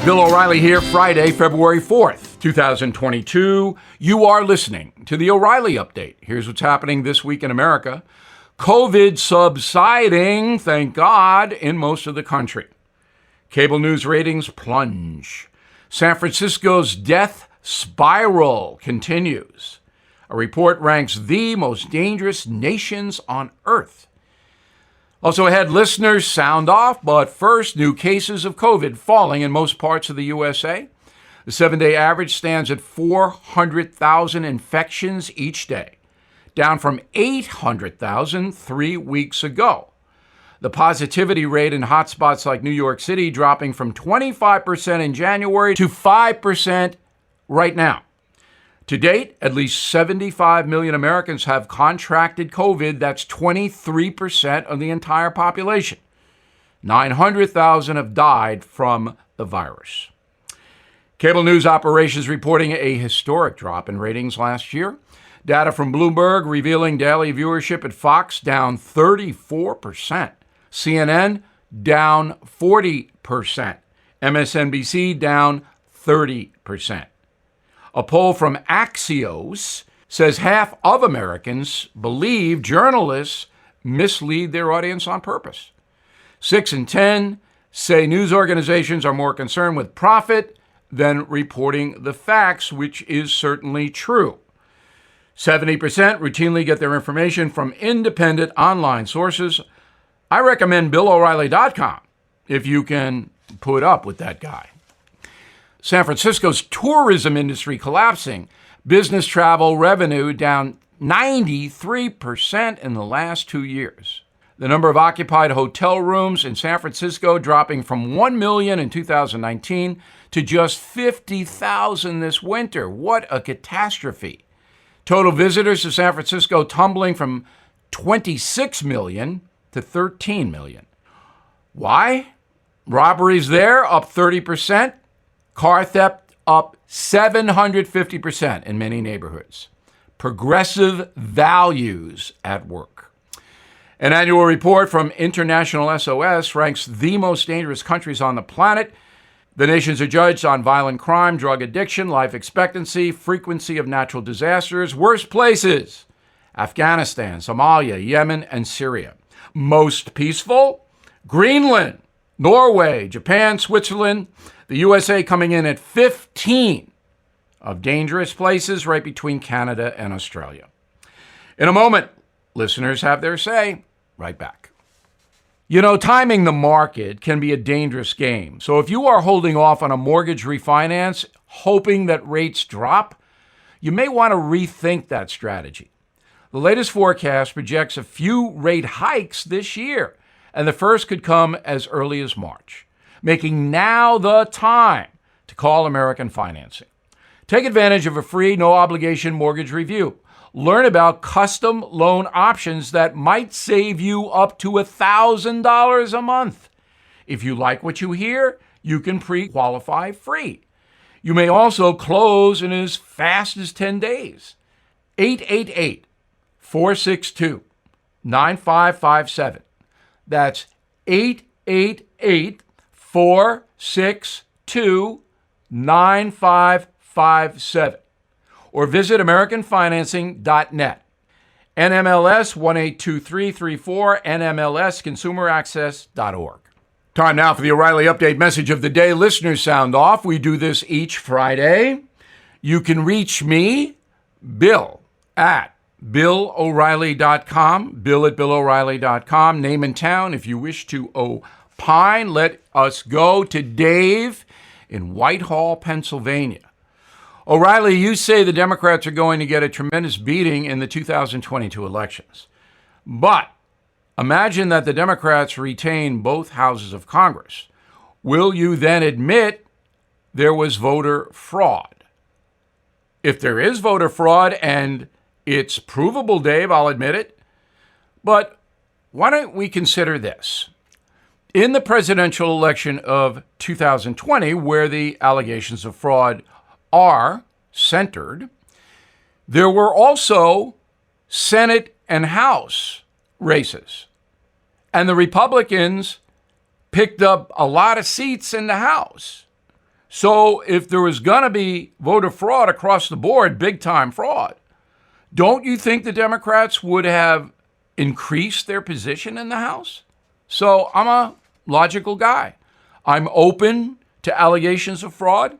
Bill O'Reilly here, Friday, February 4th, 2022. You are listening to the O'Reilly Update. Here's what's happening this week in America. COVID subsiding, thank God, in most of the country. Cable news ratings plunge. San Francisco's death spiral continues. A report ranks the most dangerous nations on Earth. Also ahead, listeners sound off, but first, new cases of COVID falling in most parts of the USA. The 7-day average stands at 400,000 infections each day, down from 800,000 3 weeks ago. The positivity rate in hotspots like New York City dropping from 25% in January to 5% right now. To date, at least 75 million Americans have contracted COVID. That's 23% of the entire population. 900,000 have died from the virus. Cable news operations reporting a historic drop in ratings last year. Data from Bloomberg revealing daily viewership at Fox down 34%. CNN down 40%. MSNBC down 30%. A poll from Axios says half of Americans believe journalists mislead their audience on purpose. 6 in 10 say news organizations are more concerned with profit than reporting the facts, which is certainly true. 70% routinely get their information from independent online sources. I recommend BillO'Reilly.com if you can put up with that guy. San Francisco's tourism industry collapsing. Business travel revenue down 93% in the last 2 years. The number of occupied hotel rooms in San Francisco dropping from 1 million in 2019 to just 50,000 this winter. What a catastrophe. Total visitors to San Francisco tumbling from 26 million to 13 million. Why? Robberies there up 30%. Car theft up 750% in many neighborhoods. Progressive values at work. An annual report from International SOS ranks the most dangerous countries on the planet. The nations are judged on violent crime, drug addiction, life expectancy, frequency of natural disasters. Worst places: Afghanistan, Somalia, Yemen, and Syria. Most peaceful: Greenland, Norway, Japan, Switzerland. The USA coming in at 15 of dangerous places, right between Canada and Australia. In a moment, listeners have their say. Right back. You know, timing the market can be a dangerous game. So if you are holding off on a mortgage refinance, hoping that rates drop, you may want to rethink that strategy. The latest forecast projects a few rate hikes this year, and the first could come as early as March, making now the time to call American Financing. Take advantage of a free, no-obligation mortgage review. Learn about custom loan options that might save you up to $1,000 a month. If you like what you hear, you can pre-qualify free. You may also close in as fast as 10 days. 888-462-9557. That's 888-462-9557. Or visit AmericanFinancing.net. NMLS 182334, NMLSConsumerAccess.org. Time now for the O'Reilly Update message of the day. Listeners sound off. We do this each Friday. You can reach me, Bill, at BillO'Reilly.com, Bill at BillO'Reilly.com, name and town if you wish to opine. Let us go to Dave in Whitehall, Pennsylvania. O'Reilly, you say the Democrats are going to get a tremendous beating in the 2022 elections. But imagine that the Democrats retain both houses of Congress. Will you then admit there was voter fraud? If there is voter fraud, and it's provable, Dave, I'll admit it. But why don't we consider this? In the presidential election of 2020, where the allegations of fraud are centered, there were also Senate and House races. And the Republicans picked up a lot of seats in the House. So if there was going to be voter fraud across the board, big time fraud, don't you think the Democrats would have increased their position in the House? So I'm a logical guy. I'm open to allegations of fraud,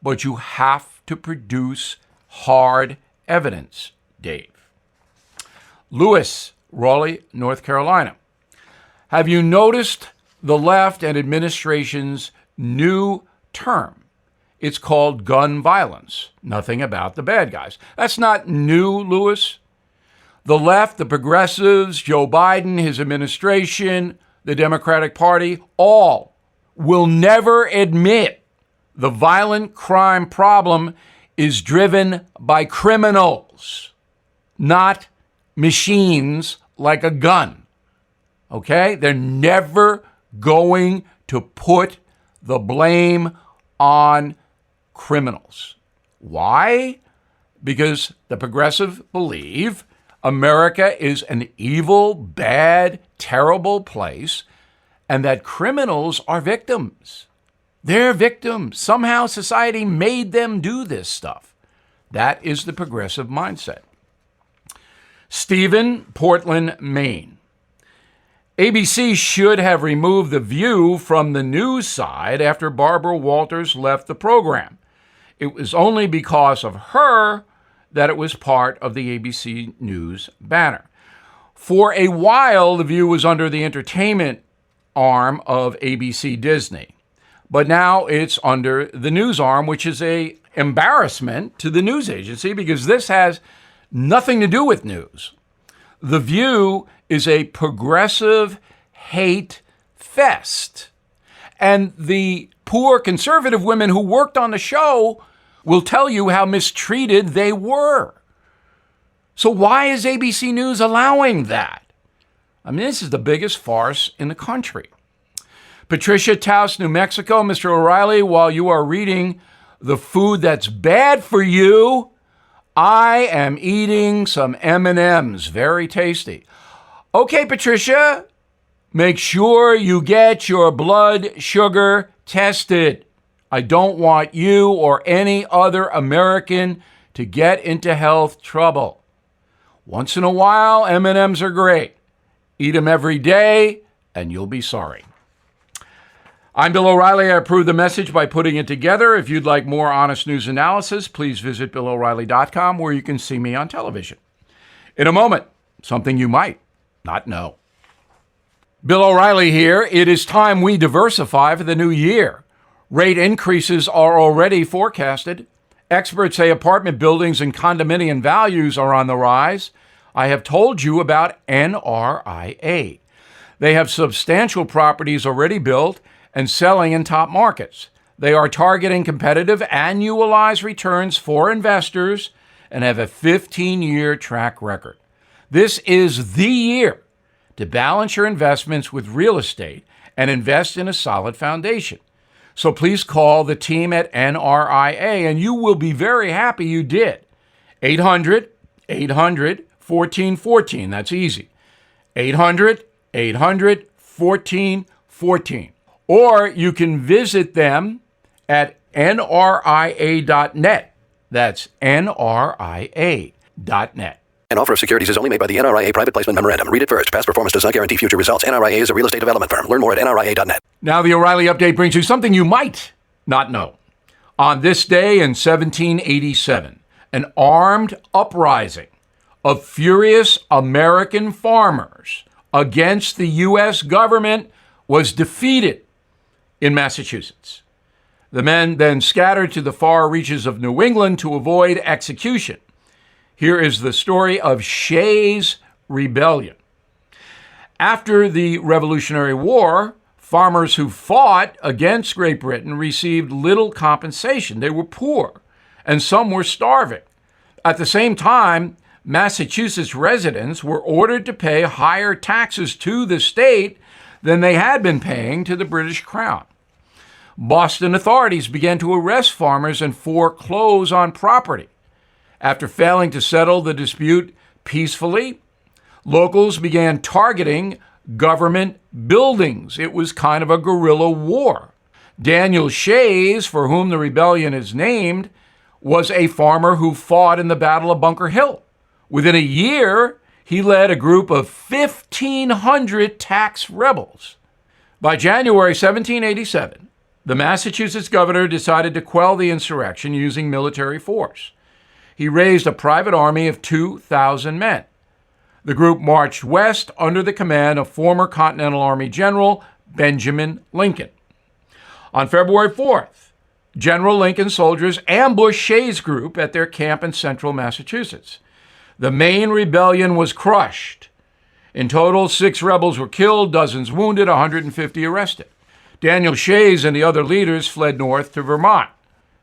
but you have to produce hard evidence, Dave. Lewis, Raleigh, North Carolina. Have you noticed the left and administration's new term? It's called gun violence. Nothing about the bad guys. That's not new, Lewis. The left, the progressives, Joe Biden, his administration, the Democratic Party, all will never admit the violent crime problem is driven by criminals, not machines like a gun. Okay? They're never going to put the blame on criminals. Why? Because the progressives believe America is an evil, bad, terrible place, and that criminals are victims. They're victims. Somehow society made them do this stuff. That is the progressive mindset. Stephen, Portland, Maine. ABC should have removed The View from the news side after Barbara Walters left the program. It was only because of her that it was part of the ABC News banner. For a while, The View was under the entertainment arm of ABC Disney. But now it's under the news arm, which is an embarrassment to the news agency because this has nothing to do with news. The View is a progressive hate fest. And the poor conservative women who worked on the show will tell you how mistreated they were. So why is ABC News allowing that? I mean, this is the biggest farce in the country. Patricia, Taos, New Mexico. Mr. O'Reilly, while you are reading the food that's bad for you, I am eating some M&Ms. Very tasty. Okay, Patricia, make sure you get your blood sugar tested. I don't want you or any other American to get into health trouble. Once in a while, M&Ms are great. Eat them every day, and you'll be sorry. I'm Bill O'Reilly. I approve the message by putting it together. If you'd like more honest news analysis, please visit BillO'Reilly.com, where you can see me on television. In a moment, something you might not know. Bill O'Reilly here. It is time we diversify for the new year. Rate increases are already forecasted. Experts say apartment buildings and condominium values are on the rise. I have told you about NRIA. They have substantial properties already built and selling in top markets. They are targeting competitive annualized returns for investors and have a 15-year track record. This is the year to balance your investments with real estate and invest in a solid foundation. So please call the team at NRIA, and you will be very happy you did. 800-800-1414. That's easy. 800-800-1414. Or you can visit them at nria.net. That's nria.net. An offer of securities is only made by the NRIA Private Placement Memorandum. Read it first. Past performance does not guarantee future results. NRIA is a real estate development firm. Learn more at nria.net. Now the O'Reilly Update brings you something you might not know. On this day in 1787, an armed uprising of furious American farmers against the U.S. government was defeated in Massachusetts. The men then scattered to the far reaches of New England to avoid execution. Here is the story of Shays' Rebellion. After the Revolutionary War, farmers who fought against Great Britain received little compensation. They were poor, and some were starving. At the same time, Massachusetts residents were ordered to pay higher taxes to the state than they had been paying to the British Crown. Boston authorities began to arrest farmers and foreclose on property. After failing to settle the dispute peacefully, locals began targeting government buildings. It was kind of a guerrilla war. Daniel Shays, for whom the rebellion is named, was a farmer who fought in the Battle of Bunker Hill. Within a year, he led a group of 1,500 tax rebels. By January 1787, the Massachusetts governor decided to quell the insurrection using military force. He raised a private army of 2,000 men. The group marched west under the command of former Continental Army General Benjamin Lincoln. On February 4th, General Lincoln's soldiers ambushed Shays' group at their camp in central Massachusetts. The Maine rebellion was crushed. In total, 6 rebels were killed, dozens wounded, 150 arrested. Daniel Shays and the other leaders fled north to Vermont.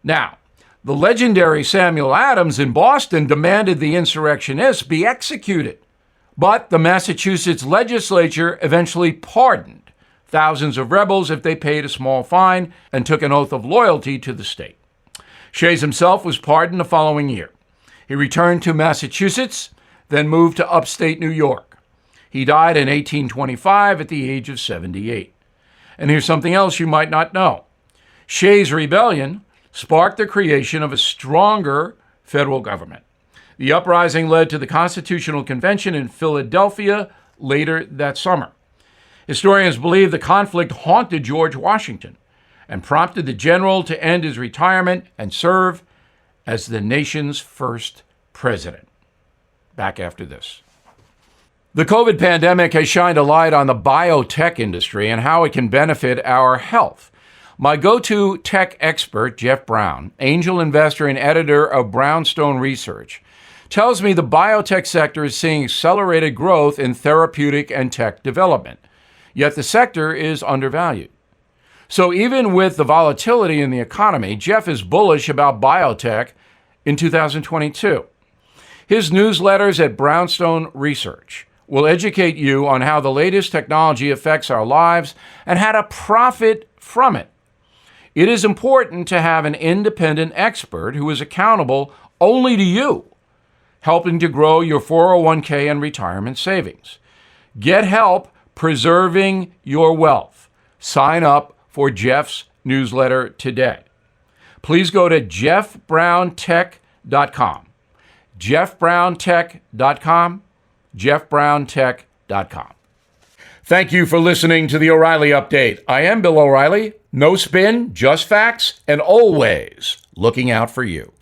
Now, the legendary Samuel Adams in Boston demanded the insurrectionists be executed, but the Massachusetts legislature eventually pardoned thousands of rebels if they paid a small fine and took an oath of loyalty to the state. Shays himself was pardoned the following year. He returned to Massachusetts, then moved to upstate New York. He died in 1825 at the age of 78. And here's something else you might not know. Shays' rebellion sparked the creation of a stronger federal government. The uprising led to the Constitutional Convention in Philadelphia later that summer. Historians believe the conflict haunted George Washington and prompted the general to end his retirement and serve as the nation's first president. Back after this. The COVID pandemic has shined a light on the biotech industry and how it can benefit our health. My go-to tech expert, Jeff Brown, angel investor and editor of Brownstone Research, tells me the biotech sector is seeing accelerated growth in therapeutic and tech development. Yet the sector is undervalued. So even with the volatility in the economy, Jeff is bullish about biotech in 2022. His newsletters at Brownstone Research will educate you on how the latest technology affects our lives and how to profit from it. It is important to have an independent expert who is accountable only to you, helping to grow your 401k and retirement savings. Get help preserving your wealth. Sign up for Jeff's newsletter today. Please go to jeffbrowntech.com. jeffbrowntech.com. jeffbrowntech.com. Thank you for listening to the O'Reilly Update. I am Bill O'Reilly. No spin, just facts, and always looking out for you.